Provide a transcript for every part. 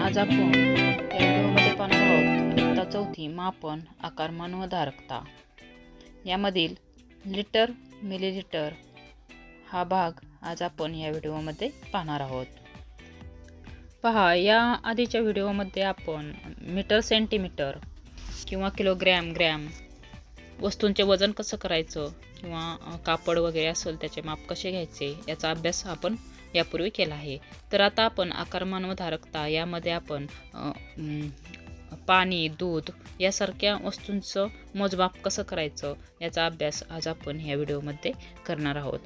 आज आपण या व्हिडिओमध्ये पाहणार आहोत इयत्ता चौथी मापन, आकारमान व धारकता यामधील लिटर, मिलीलिटर हा भाग आज आपण या व्हिडिओमध्ये पाहणार आहोत। पहा, या आधीच्या व्हिडिओमध्ये आपण मीटर, सेंटीमीटर किंवा किलोग्रॅम, ग्रॅम वस्तूंचे वजन कसं करायचं किंवा कापड वगैरे असेल त्याचे माप कसे घ्यायचे याचा अभ्यास आपण यापूर्वी केला आहे। तर आता आपण आकारमान व धारकता यामध्ये आपण पाणी, दूध यासारख्या वस्तूंचं मोजमाप कसं करायचं याचा अभ्यास आज आपण या व्हिडिओमध्ये करणार आहोत।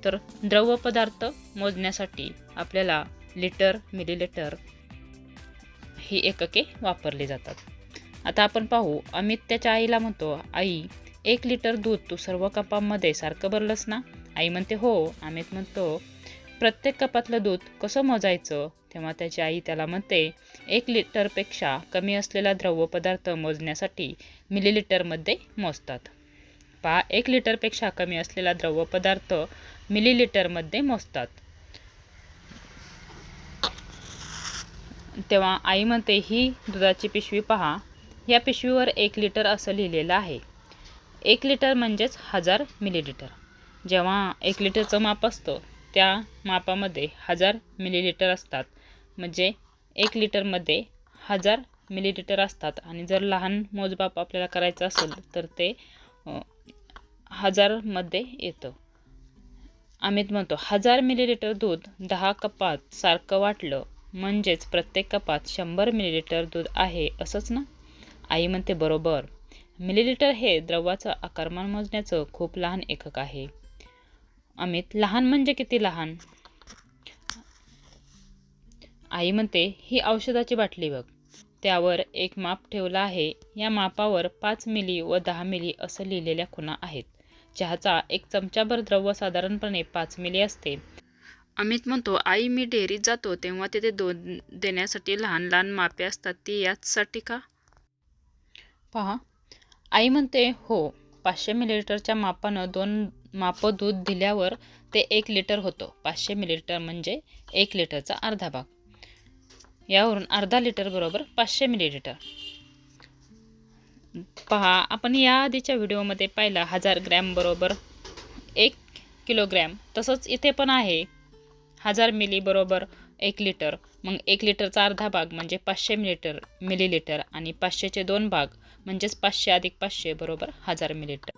तर द्रव पदार्थ मोजण्यासाठी आपल्याला लिटर, मिलीलिटर ही एकके वापरली जातात। आता आपण पाहू, अमित त्याच्या आईला म्हणतो, आई 1 लिटर दूध तू सर्व कपांमध्ये सारखं भरलंस ना? आई म्हणते हो। अमित म्हणतो, प्रत्येक कपातलं दूध कसं मोजायचं? तेव्हा त्याची आई त्याला म्हणते, 1 लिटरपेक्षा कमी असलेला द्रव पदार्थ मोजण्यासाठी मिलीलिटरमध्ये मोजतात। पहा, 1 लिटरपेक्षा कमी असलेला द्रव पदार्थ मिलीलिटरमध्ये मोजतात। तेव्हा आई म्हणते, ही दुधाची पिशवी पहा, या पिशवीवर 1 लिटर असं लिहिलेलं आहे। 1 लिटर म्हणजेच 1000 मिलीलिटर। जेव्हा 1 लिटरचं माप असतं त्या मापामध्ये 1000 मिलीलिटर असतात, म्हणजे 1 लिटरमध्ये 1000 मिलीलिटर असतात। आणि जर लहान मोजमाप आपल्याला करायचं असेल तर ते 1000 मध्ये येतं। अमित म्हणतो, 1000 मिलीलिटर दूध 10 कपात सारखं वाटलं म्हणजेच प्रत्येक कपात 100 मिलीलिटर दूध आहे असंच ना? आई म्हणते बरोबर। मिलीलिटर हे द्रवाचं आकारमान मोजण्याचं खूप लहान एकक आहे। अमित, लहान म्हणजे किती लहान? आई म्हणते, ही औषधाची बाटली बघ, त्यावर एक माप ठेवलं आहे। या मापावर 5 मिली व 10 मिली असं लिहिलेल्या खुणा आहेत। चहाचा 1 चमचाभर द्रव्य साधारणपणे 5 मिली असते। अमित म्हणतो, आई मी डेअरीत जातो तेव्हा तिथे दूध देण्यासाठी लहान लहान मापे असतात, ती याचसाठी का? पहा, आई म्हणते हो, 500 मिलीलिटरच्या मापानं 2 माप दूध दिल्यावर ते 1 लिटर होतं। 500 मिलीलिटर म्हणजे 1 लिटरचा अर्धा भाग। यावरून अर्धा लिटर बरोबर 500 मिलीलिटर। पहा, आपण या आधीच्या व्हिडिओमध्ये पाहिला 1000 ग्रॅम बरोबर 1 किलोग्रॅम, तसंच इथे पण आहे 1000 मिली बरोबर 1 लिटर। मग 1 लिटरचा अर्धा भाग म्हणजे 500 मिलीलिटर आणि 500चे 2 भाग म्हणजेच 500 अधिक 500 बरोबर 1000 मिलीलिटर,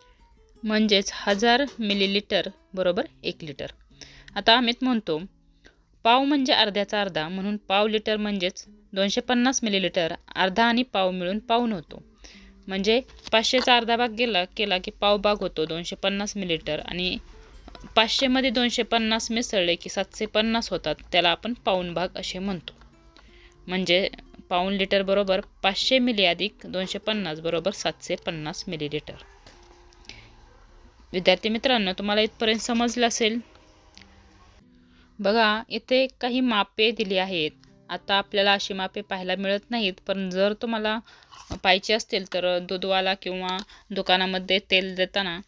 म्हणजेच 1000 मिलीलिटर बरोबर 1 लिटर। आता अमित म्हणतो, पाव म्हणजे अर्ध्याचा अर्धा, म्हणून पाव लिटर म्हणजेच 250 मिलीलिटर। अर्धा आणि पाव मिळून पाऊण होतो, म्हणजे 500चा अर्धा भाग केला की पाव भाग होतो 250 मिलीलिटर। आणि 500 मध्ये 250 मिसळले की 750 होतात, त्याला आपण पाऊण भाग असे म्हणतो। म्हणजे पाऊण लिटर बरोबर 500 मिली अधिक 250 बरोबर 750 मिलीलिटर। विद्यार्थी मित्रांनो, तुम्हाला इथपर्यंत समजलं असेल। बघा, इथे काही मापे दिली आहेत। आता आपल्याला अशी मापे पाहायला मिळत नाहीत, पण जर तुम्हाला पाहिजे असतील तर दूधवाला किंवा दुकानामध्ये तेल देताना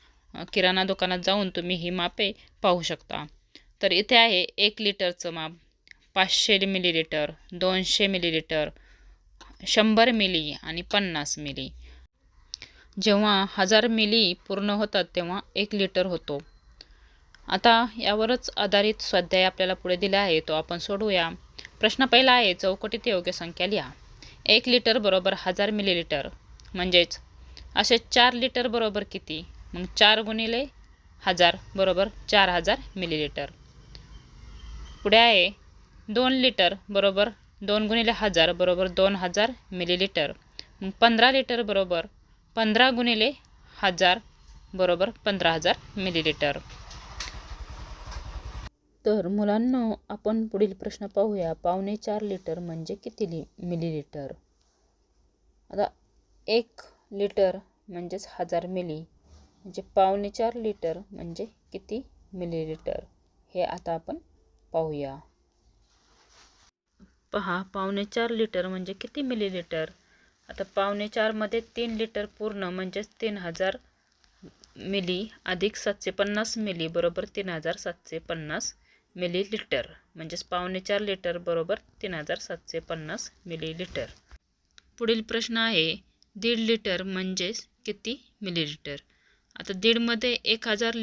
किराणा दुकानात जाऊन तुम्ही ही मापे पाहू शकता। तर इथे आहे 1 लिटरचं माप, 500 मिलीलिटर, 200 मिलीलिटर, 100 मिली आणि 50 मिली। जेव्हा 1000 मिली पूर्ण होतात तेव्हा 1 लिटर होतो। आता यावरच आधारित स्वाध्याय आपल्याला पुढे दिला आहे, तो आपण सोडवूया। प्रश्न पहिला आहे, चौकटीत योग्य संख्या लिहा। 1 लिटर बरोबर 1000 मिलीलिटर, म्हणजेच असे 4 लिटर बरोबर किती? मग 4 गुणिले 1000 बरोबर 4000 मिलीलिटर। पुढे आहे 2 लिटर बरोबर 2 गुणिले 1000 बरोबर 2000 मिलीलिटर। मग 15 लिटर बरोबर 15 गुणिले 1000 बरोबर 15000 मिलीलिटर। तर मुलांनो, आपण पुढील प्रश्न पाहूया। 4.25 लिटर म्हणजे किती मिलीलिटर? आता 1 लिटर म्हणजेच 1000 मिली, म्हणजे 4.25 लिटर म्हणजे किती मिलीलिटर, हे आता आपण पाहूया। पहा, 4.25 लिटर म्हणजे किती मिलीलिटर? आता 4.25 मध्ये 3 लिटर पूर्ण म्हणजेच 3000 मिली अधिक 750 मिली बरोबर 3750 मिलीलिटर, म्हणजेच 4.25 लिटर बरोबर 3750 मिलीलिटर. पुढील प्रश्न आहे 1.5 लिटर म्हणजेच किती मिलीलिटर. आता 1.5 मध्ये 1000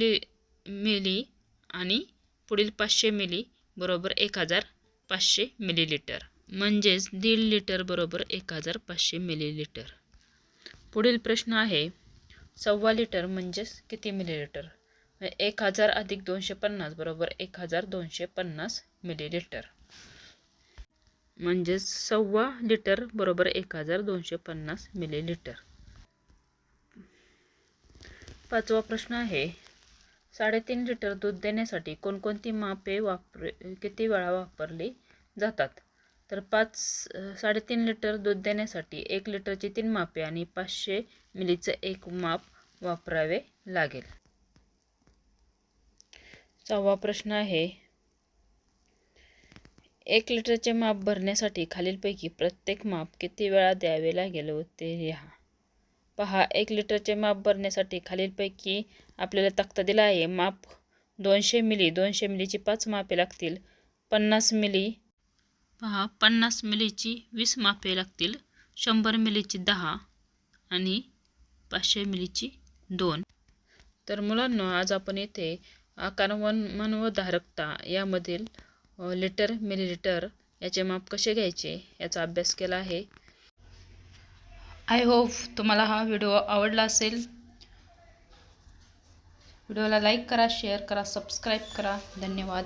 मिली आणि पुढील 500 मिली बरोबर 1500 मिलीलिटर, म्हणजेच 1.5 लिटर बरोबर 1500 मिलीलिटर. पुढील प्रश्न आहे 1.25 लिटर म्हणजेच किती मिलीलिटर. 1000 अधिक 250 बरोबर 1250 मिलीलिटर, म्हणजेच 1.25 लिटर बरोबर 1250 मिलीलिटर. पाचवा प्रश्न आहे 3.5 लिटर दूध देण्यासाठी कोणकोणती मापे किती वेळा वापरली जातात. तर 3.5 लिटर दूध देण्यासाठी 1 लिटरची 3 मापे आणि 500 मिलीचं 1 माप वापरावे लागेल. 6वा प्रश्न आहे 1 लिटरचे माप भरण्यासाठी खालीलपैकी प्रत्येक माप किती वेळा द्यावे लागेल ते लिहा. पहा, 1 लिटरचे माप भरण्यासाठी खालीलपैकी आपल्याला तक्ता दिला आहे. माप 200 मिली, 200 मिलीची 5 मापे लागतील. 50 मिली, पहा 50 मिलीची 20 मापे लागतील. 100 मिलीची 10 आणि 500 मिलीची 2. तर मुलांनो, आज आपण येथे आकारमान व धारकता यामधील लिटर, मिलीलिटर याचे माप कसे घ्यायचे याचा अभ्यास केला आहे. आय होप तुम्हाला हा व्हिडिओ आवडला असेल. व्हिडिओला लाईक करा, शेअर करा, सबस्क्राईब करा. धन्यवाद.